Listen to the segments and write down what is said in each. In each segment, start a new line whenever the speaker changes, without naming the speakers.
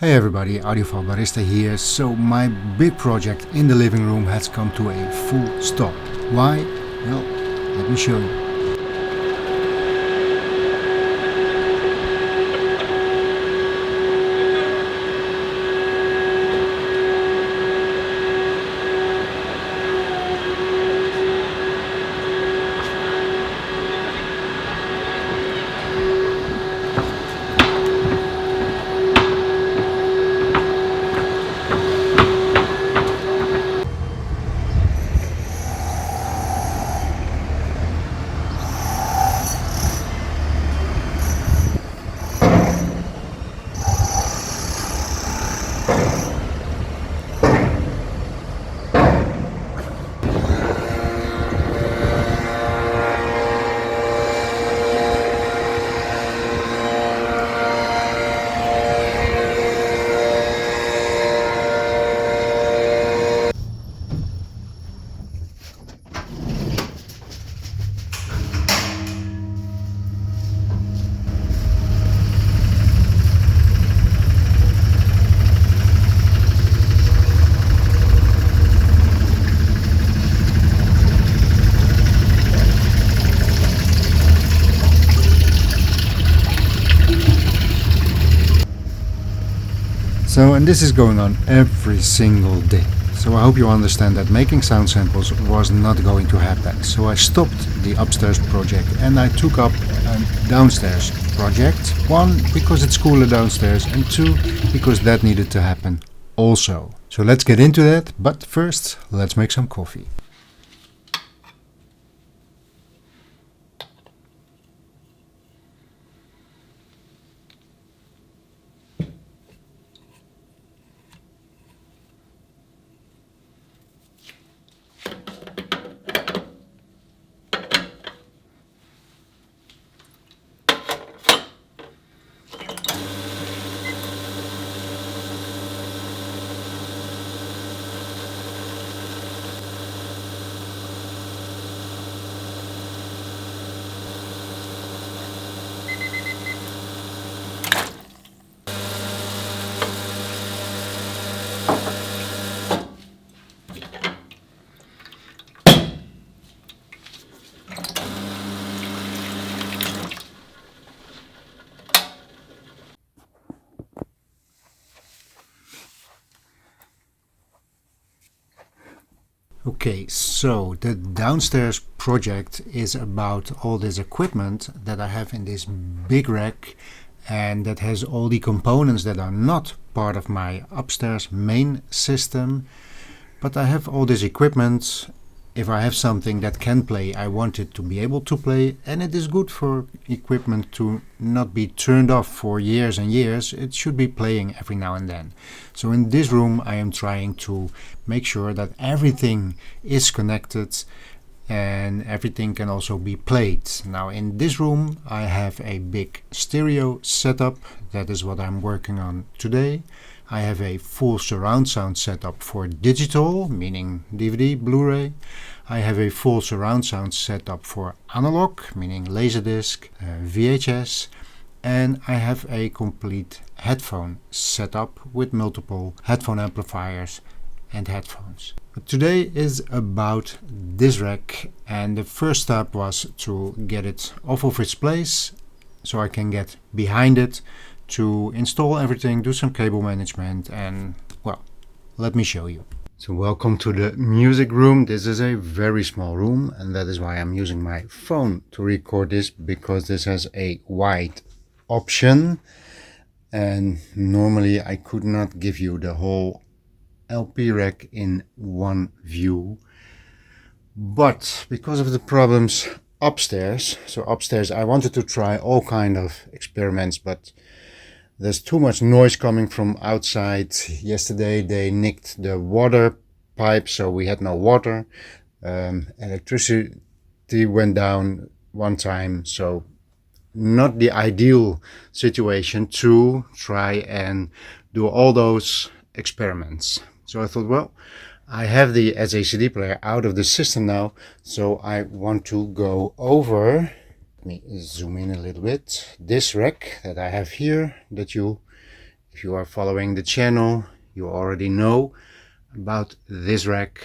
Hey everybody, Audiophile Barista here. So my big project in the living room has come to a full stop. Why? Well, let me show you. And this is going on every single day. So I hope you understand that making sound samples was not going to happen. So I stopped the upstairs project and I took up a downstairs project. One, because it's cooler downstairs, and two, because that needed to happen also. So let's get into that, but first let's make some coffee. Okay, so the downstairs project is about all this equipment that I have in this big rack, and that has all the components that are not part of my upstairs main system. But I have all this equipment. If I have something that can play, I want it to be able to play, and it is good for equipment to not be turned off for years and years. It should be playing every now and then. So in this room I am trying to make sure that everything is connected and everything can also be played. Now in this room I have a big stereo setup. That is what I'm working on today. I have a full surround sound setup for digital, meaning DVD, Blu-ray. I have a full surround sound setup for analog, meaning Laserdisc, VHS. And I have a complete headphone setup with multiple headphone amplifiers and headphones. But today is about this rack, and the first step was to get it off of its place so I can get behind it to install everything, do some cable management, and well, let me show you. So welcome to the music room. This is a very small room, and that is why I'm using my phone to record this, because this has a wide option, and normally I could not give you the whole LP rack in one view. But because of the problems upstairs, so upstairs I wanted to try all kind of experiments, but there's too much noise coming from outside. Yesterday they nicked the water pipe, so we had no water. Electricity went down one time, so not the ideal situation to try and do all those experiments. So I thought, well, I have the SACD player out of the system now, so I want to go over. Let me zoom in a little bit. This rack that I have here, that you If you are following the channel, you already know about this rack.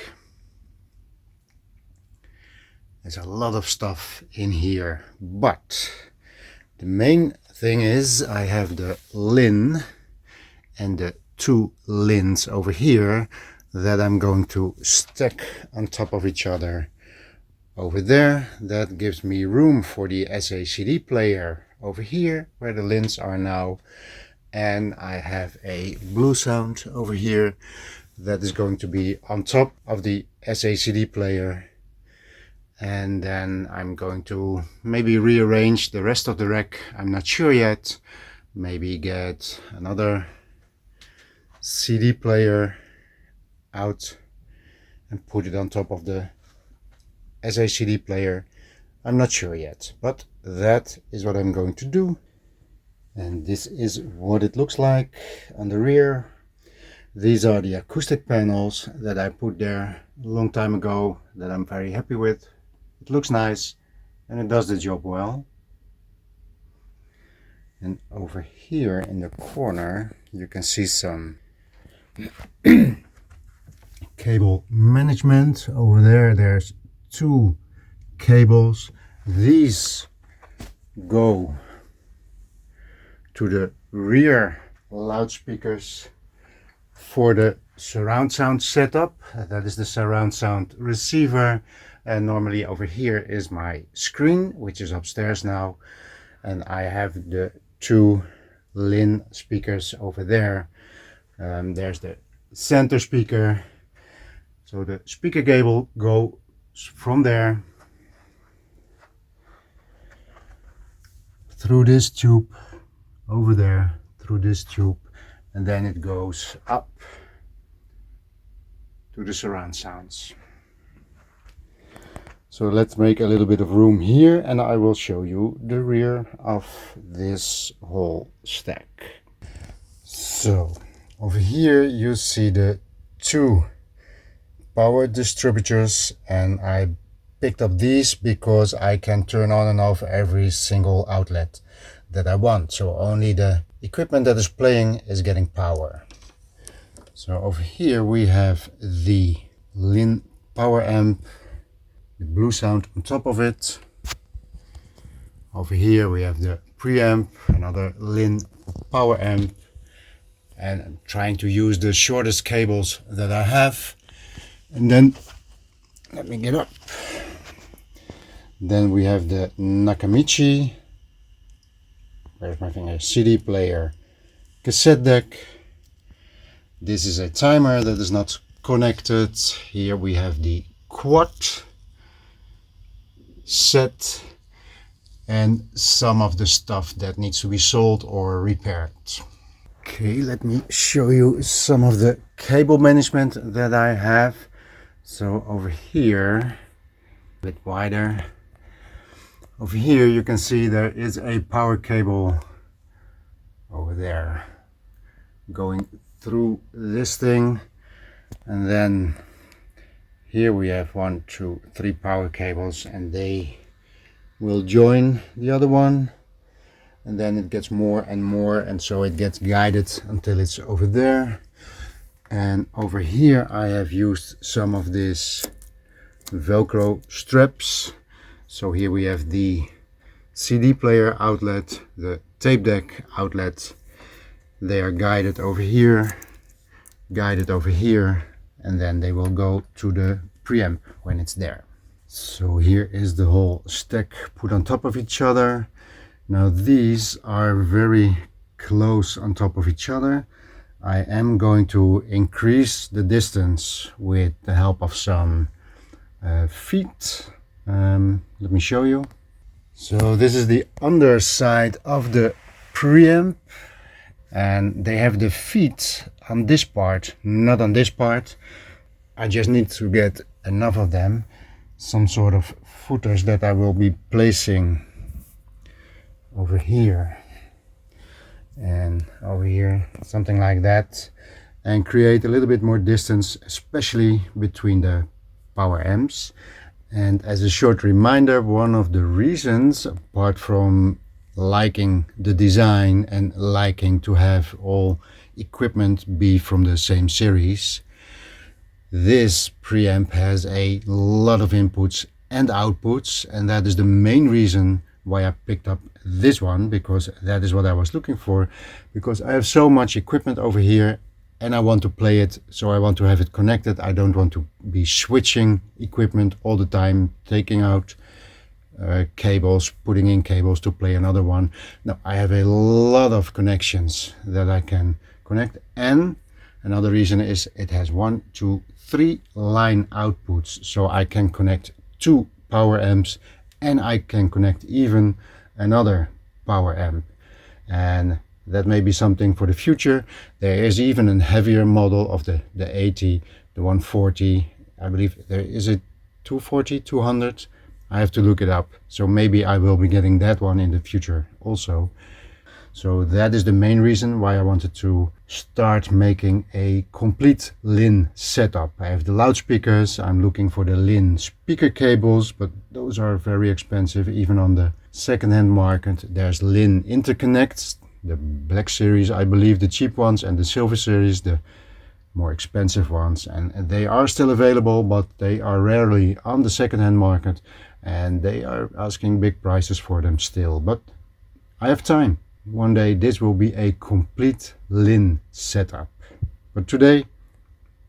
There's a lot of stuff in here, but the main thing is I have the Linn and the two Linns over here that I'm going to stack on top of each other over there. That gives me room for the SA/CD player over here where the Linns are now, and I have a blue sound over here that is going to be on top of the SA/CD player. And then I'm going to maybe rearrange the rest of the rack. I'm not sure yet. Maybe get another CD player out and put it on top of the SA/CD player. I'm not sure yet, but that is what I'm going to do. And this is what it looks like on the rear. These are the acoustic panels that I put there a long time ago that I'm very happy with. It looks nice and it does the job well. And over here in the corner you can see some cable management. Over there there's two cables. These go to the rear loudspeakers for the surround sound setup. That is the surround sound receiver. And normally over here is my screen, which is upstairs now. And I have the two Linn speakers over there. There's the center speaker. So the speaker cable goes from there through this tube over there, through this tube, and then it goes up to the surround sounds. So let's make a little bit of room here and I will show you the rear of this whole stack. So over here you see the two power distributors, and I picked up these because I can turn on and off every single outlet that I want. So only the equipment that is playing is getting power. So over here we have the Linn power amp, the blue sound on top of it. Over here we have the preamp, another Linn power amp, and I'm trying to use the shortest cables that I have. And then let me get up. Then we have the Nakamichi, where's my finger, CD player, cassette deck. This is a timer that is not connected. Here we have the quad set and some of the stuff that needs to be sold or repaired. Okay, let me show you some of the cable management that I have. So over here, a bit wider, over here you can see there is a power cable over there going through this thing, and then here we have 1, 2, 3 power cables, and they will join the other one, and then it gets more and more, and so it gets guided until it's over there. And over here I have used some of these Velcro straps. So here we have the CD player outlet, the tape deck outlet. They are guided over here, and then they will go to the preamp when it's there. So here is the whole stack put on top of each other. Now these are very close on top of each other. I am going to increase the distance with the help of some feet. Let me show you. So this is the underside of the preamp, and they have the feet on this part, not on this part. I just need to get enough of them, some sort of footers that I will be placing over here and over here, something like that, and create a little bit more distance, especially between the power amps. And as a short reminder, one of the reasons, apart from liking the design and liking to have all equipment be from the same series, this preamp has a lot of inputs and outputs, and that is the main reason why I picked up this one, because that is what I was looking for, because I have so much equipment over here and I want to play it, so I want to have it connected. I don't want to be switching equipment all the time, taking out cables, putting in cables to play another one. Now I have a lot of connections that I can connect, and another reason is it has 1, 2, 3 line outputs, so I can connect 2 power amps and I can connect even another power amp, and that may be something for the future. There is even a heavier model of the 80, the 140, I believe there is a 240, 200. I have to look it up, so maybe I will be getting that one in the future also. So that is the main reason why I wanted to start making a complete Linn setup. I have the loudspeakers, I'm looking for the Linn speaker cables, but those are very expensive even on the second-hand market. There's Linn interconnects, the black series I believe, the cheap ones, and the silver series, the more expensive ones, and they are still available, but they are rarely on the second-hand market and they are asking big prices for them still. But I have time. One day this will be a complete Linn setup, but today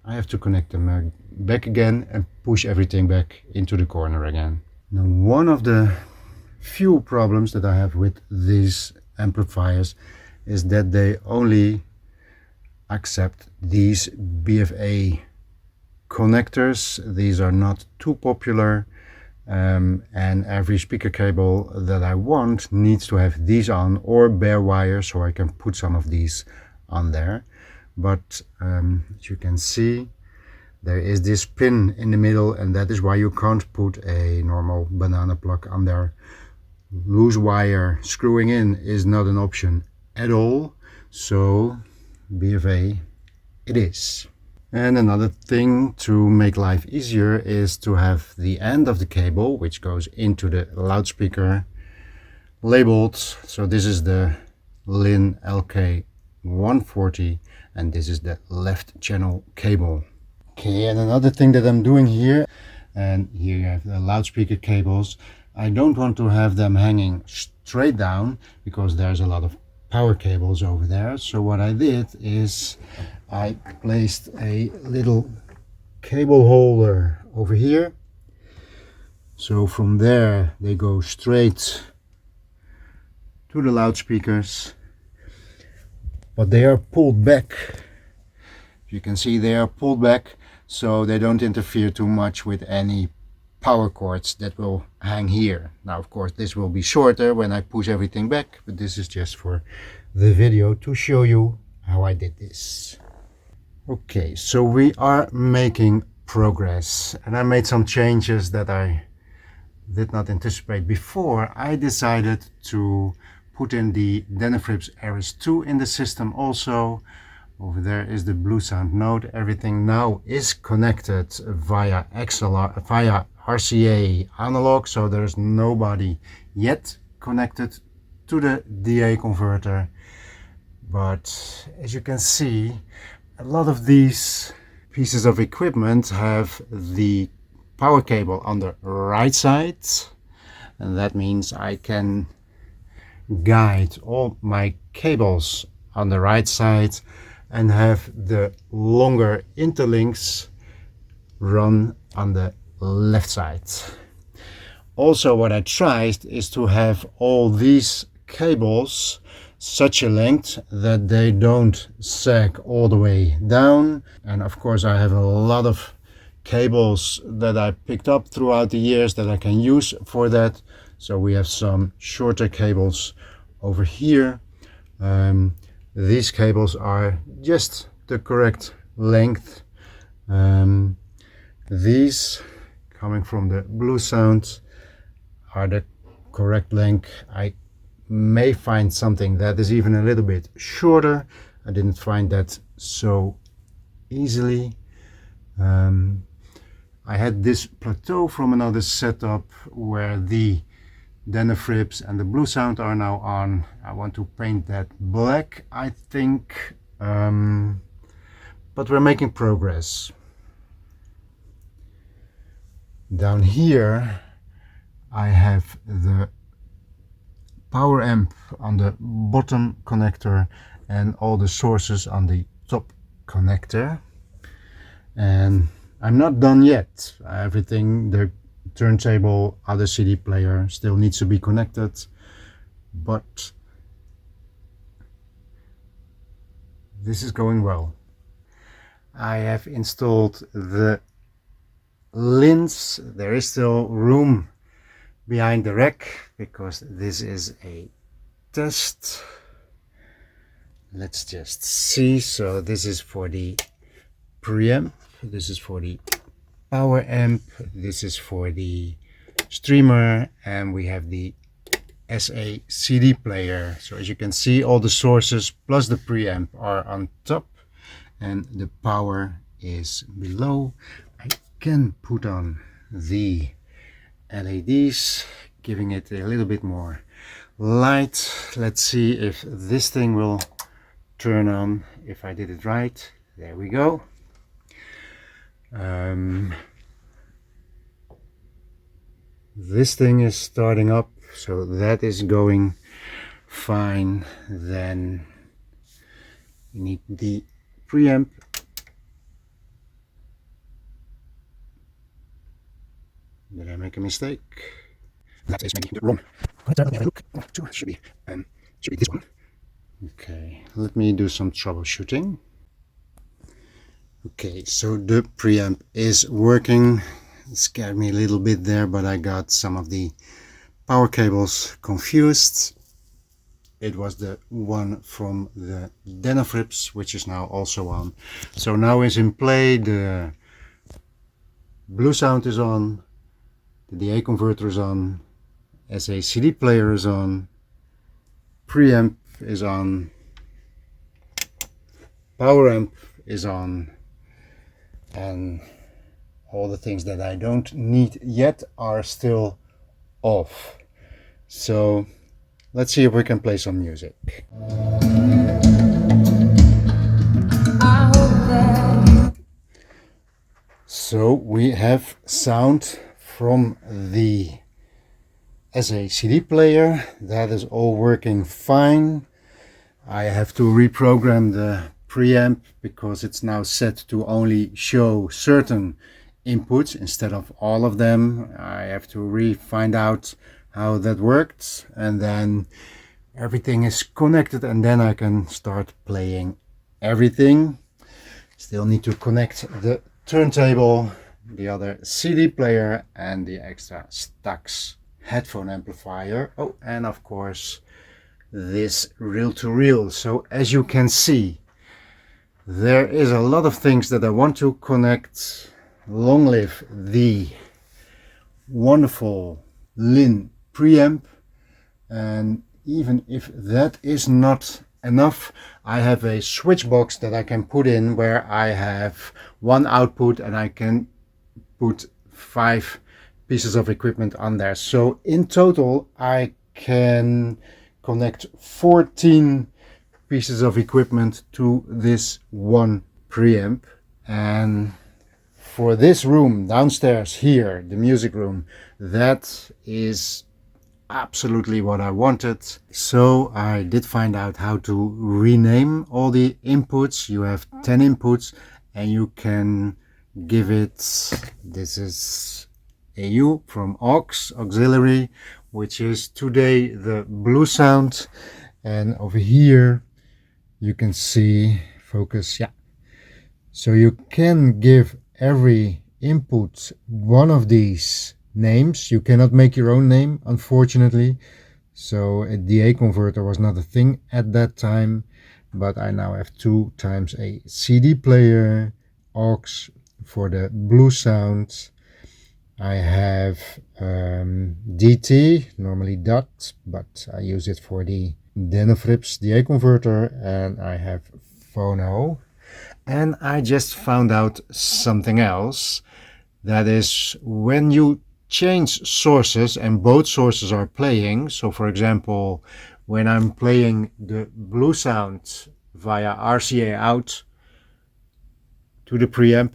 I have to connect them back again and push everything back into the corner again. Now, one of the few problems that I have with these amplifiers is that they only accept these BFA connectors. These are not too popular, and every speaker cable that I want needs to have these on, or bare wire, so I can put some of these on there. But as you can see, there is this pin in the middle, and that is why you can't put a normal banana plug on there. Loose wire screwing in is not an option at all, so BFA it is. And another thing to make life easier is to have the end of the cable, which goes into the loudspeaker, labeled. So this is the Linn LK140 and this is the left channel cable. Okay, and another thing that I'm doing here, and here you have the loudspeaker cables. I don't want to have them hanging straight down because there's a lot of power cables over there. So what I did is I placed a little cable holder over here. So from there they go straight to the loudspeakers, but they are pulled back. You can see they are pulled back so they don't interfere too much with any power cords that will hang here. Now of course this will be shorter when I push everything back, but this is just for the video to show you how I did this. Okay, so we are making progress, and I made some changes that I did not anticipate before. I decided to put in the Denon RS2 in the system also. Over there is the Blue Sound node. Everything now is connected via XLR, via RCA analog, so there's nobody yet connected to the DA converter. But as you can see, a lot of these pieces of equipment have the power cable on the right side, and that means I can guide all my cables on the right side and have the longer interlinks run on the left side. Also, what I tried is to have all these cables such a length that they don't sag all the way down. And of course I have a lot of cables that I picked up throughout the years that I can use for that. So we have some shorter cables over here. These cables are just the correct length. These coming from the Blue Sound are the correct length. I may find something that is even a little bit shorter. I didn't find that so easily. I had this plateau from another setup where the Denon frips and the blue sound are now on. I want to paint that black, I think, but we're making progress. Down here I have the power amp on the bottom connector and all the sources on the top connector, and I'm not done yet. Everything, the turntable, other CD player still needs to be connected, but this is going well. I have installed the Linns. There is still room behind the rack because this is a test. Let's just see. So this is for the preamp, this is for the power amp, this is for the streamer, and we have the SA CD player. So as you can see, all the sources plus the preamp are on top and the power is below. I can put on the LEDs, giving it a little bit more light. Let's see if this thing will turn on, if I did it right. There we go. This thing is starting up, so that is going fine. Then we need the preamp. Did I make a mistake? That is maybe the wrong. Let me have a look. Should be this one. Okay, let me do some troubleshooting. Okay, so the preamp is working. It scared me a little bit there, but I got some of the power cables confused. It was the one from the Denon frips, which is now also on. So now is in play. The blue sound is on, the DA converter is on, SA CD player is on, preamp is on, power amp is on, and all the things that I don't need yet are still off. So let's see if we can play some music. So we have sound from the SA CD player. That is all working fine. I have to reprogram the preamp because it's now set to only show certain inputs instead of all of them. I have to find out how that worked, and then everything is connected, and then I can start playing everything. Still need to connect the turntable, the other CD player, and the extra Stax headphone amplifier. Oh, and of course this reel-to-reel. So as you can see, there is a lot of things that I want to connect. Long live the wonderful Linn preamp, and even if that is not enough, I have a switch box that I can put in where I have one output and I can put 5 pieces of equipment on there. So in total I can connect 14 pieces of equipment to this one preamp. And for this room downstairs here, the music room, that is absolutely what I wanted. So I did find out how to rename all the inputs. You have 10 inputs and you can give it, this is AU from auxiliary, which is today the blue sound, and over here you can see focus. Yeah, so you can give every input one of these names. You cannot make your own name, unfortunately, so a DA converter was not a thing at that time, but I now have 2 times a CD player, aux for the blue sound. I have DT, normally dot, but I use it for the Denon frips DA converter, and I have phono. And I just found out something else. That is, when you change sources and both sources are playing, so for example, when I'm playing the blue sound via RCA out to the preamp,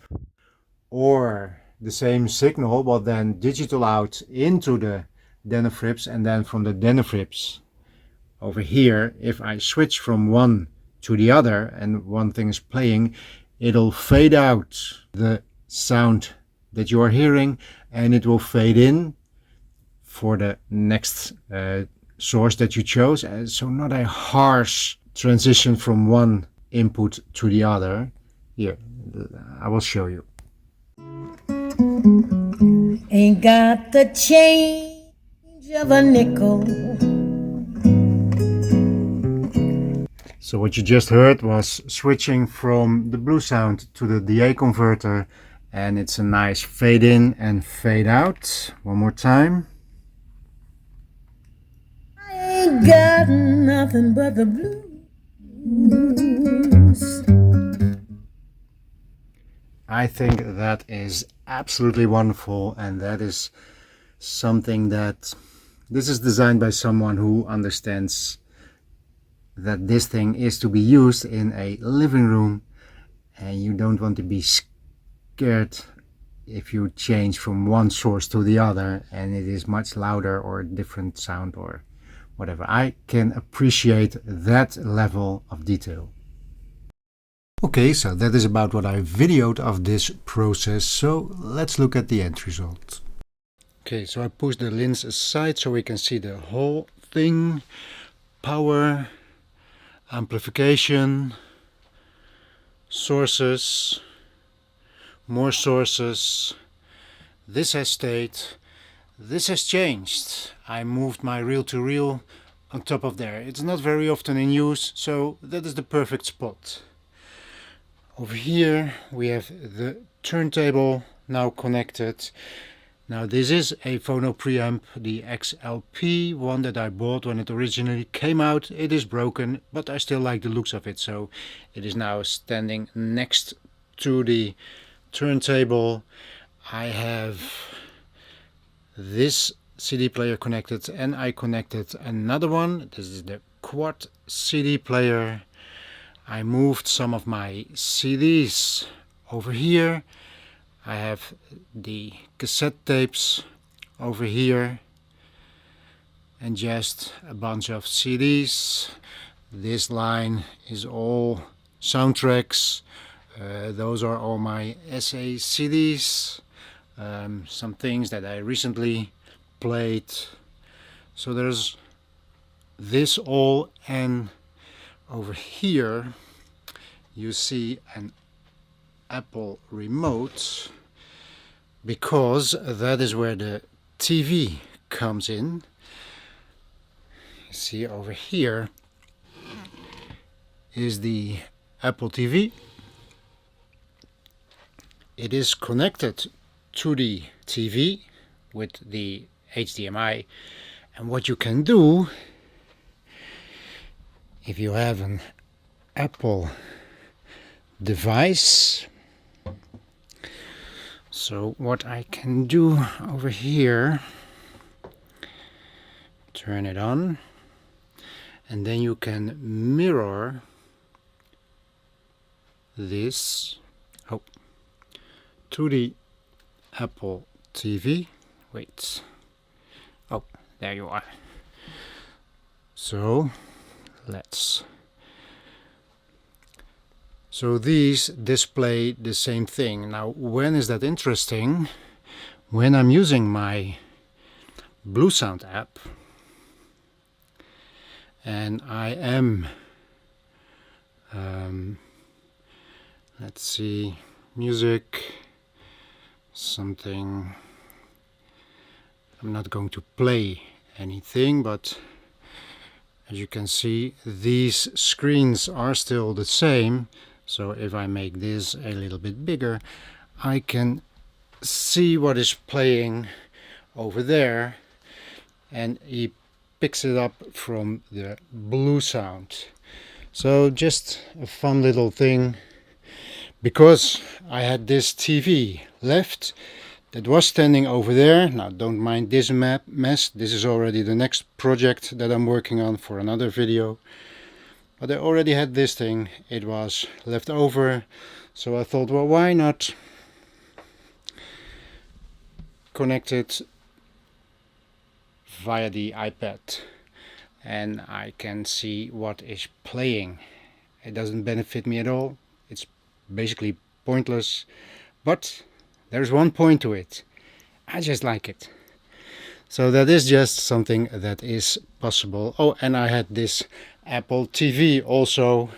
or the same signal but then digital out into the denofrips, and then from the denofrips over here, if I switch from one to the other and one thing is playing, it'll fade out the sound that you are hearing and it will fade in for the next source that you chose. So not a harsh transition from one input to the other. Here, I will show you.
Ain't got the change of a nickel.
So what you just heard was switching from the blue sound to the DA converter, and it's a nice fade in and fade out. One more time.
I ain't got nothing but the blues.
I think that is absolutely wonderful, and that is something that this is designed by someone who understands that this thing is to be used in a living room, and you don't want to be scared if you change from one source to the other and it is much louder or different sound or whatever. I can appreciate that level of detail. Okay, so that is about what I videoed of this process, so let's look at the end result. Okay, so I pushed the lens aside so we can see the whole thing. Power, amplification, sources, more sources. This has stayed, this has changed. I moved my reel-to-reel on top of there. It's not very often in use, so that is the perfect spot. Over here we have the turntable now connected. Now this is a phono preamp, the XLP one that I bought when it originally came out. It is broken, but I still like the looks of it, so it is now standing next to the turntable. I have this CD player connected, and I connected another one. This is the quad CD player. I moved some of my CDs over here. I have the cassette tapes over here and just a bunch of CDs. This line is all soundtracks. Those are all my SA CDs. Some things that I recently played. So there's this all, and over here you see an Apple remote, because that is where the TV comes in. You see over here is the Apple TV. It is connected to the TV with the HDMI, and what you can do if you have an Apple device, so what I can do over here, turn it on, and then you can mirror this to the Apple TV. Wait, oh, there you are. So so these display the same thing. Now, when is that interesting? When I'm using my Blue Sound app and I am let's see, music, something. I'm not going to play anything, but as you can see, these screens are still the same. So if I make this a little bit bigger, I can see what is playing over there, and he picks it up from the Blue Sound. So just a fun little thing. Because I had this TV left, that was standing over there. Now don't mind this mess, this is already the next project that I'm working on for another video. But I already had this thing, it was left over, so I thought, well, why not connect it via the iPad and I can see what is playing. It doesn't benefit me at all, it's basically pointless, but there's one point to it. I just like it. So that is just something that is possible. Oh, and I had this Apple TV also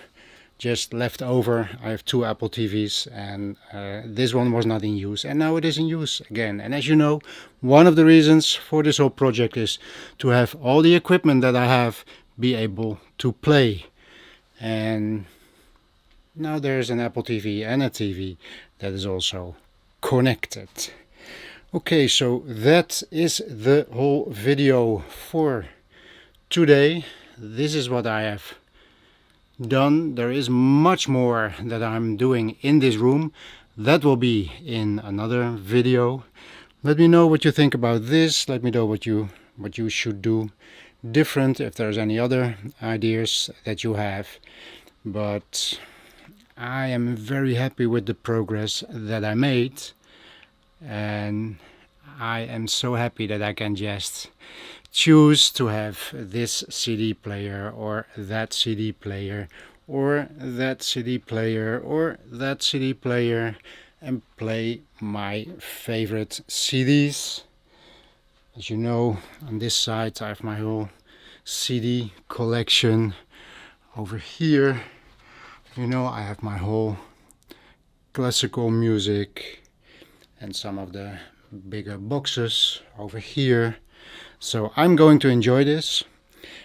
just left over. I have two Apple TVs and this one was not in use and now it is in use again. And as you know, one of the reasons for this whole project is to have all the equipment that I have be able to play. And now there's an Apple TV and a TV that is also connected. Okay, so that is the whole video for today. This is what I have done. There is much more that I'm doing in this room. That will be in another video. Let me know what you think about this. Let me know what you should do different, if there's any other ideas that you have. But I am very happy with the progress that I made, and I am so happy that I can just choose to have this CD player or that CD player or that CD player or that CD player and play my favorite CDs. As you know, on this side I have my whole CD collection. Over here, you know, I have my whole classical music and some of the bigger boxes over here. So I'm going to enjoy this.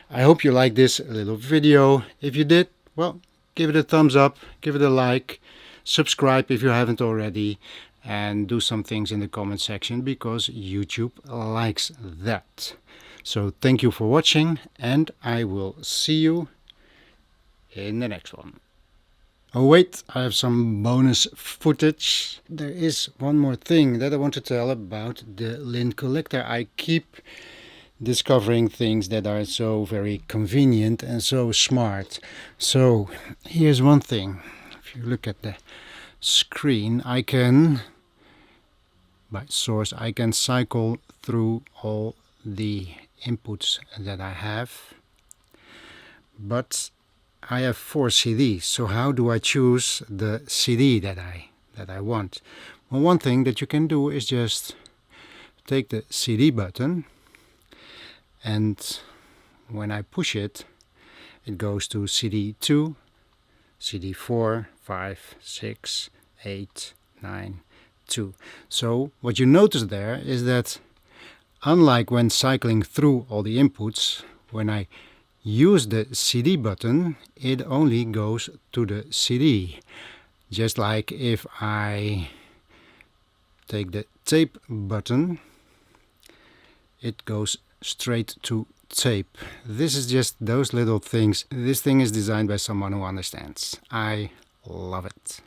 I hope you like this little video. If you did, well, give it a thumbs up, give it a like, subscribe if you haven't already, and do some things in the comment section because YouTube likes that. So thank you for watching and I will see you in the next one. Oh wait, I have some bonus footage. There is one more thing that I want to tell about the Linn collector. I keep discovering things that are so very convenient and so smart. So here's one thing. If you look at the screen, I can, by source, I can cycle through all the inputs that I have. But I have 4 CDs, so how do I choose the CD that I want? Well, one thing that you can do is just take the CD button, and when I push it, it goes to CD 2, CD 4, 5, 6, 8, 9, 2. So what you notice there is that unlike when cycling through all the inputs, when I use the CD button, it only goes to the CD. Just like if I take the tape button, it goes straight to tape. This is just those little things. This thing is designed by someone who understands. I love it.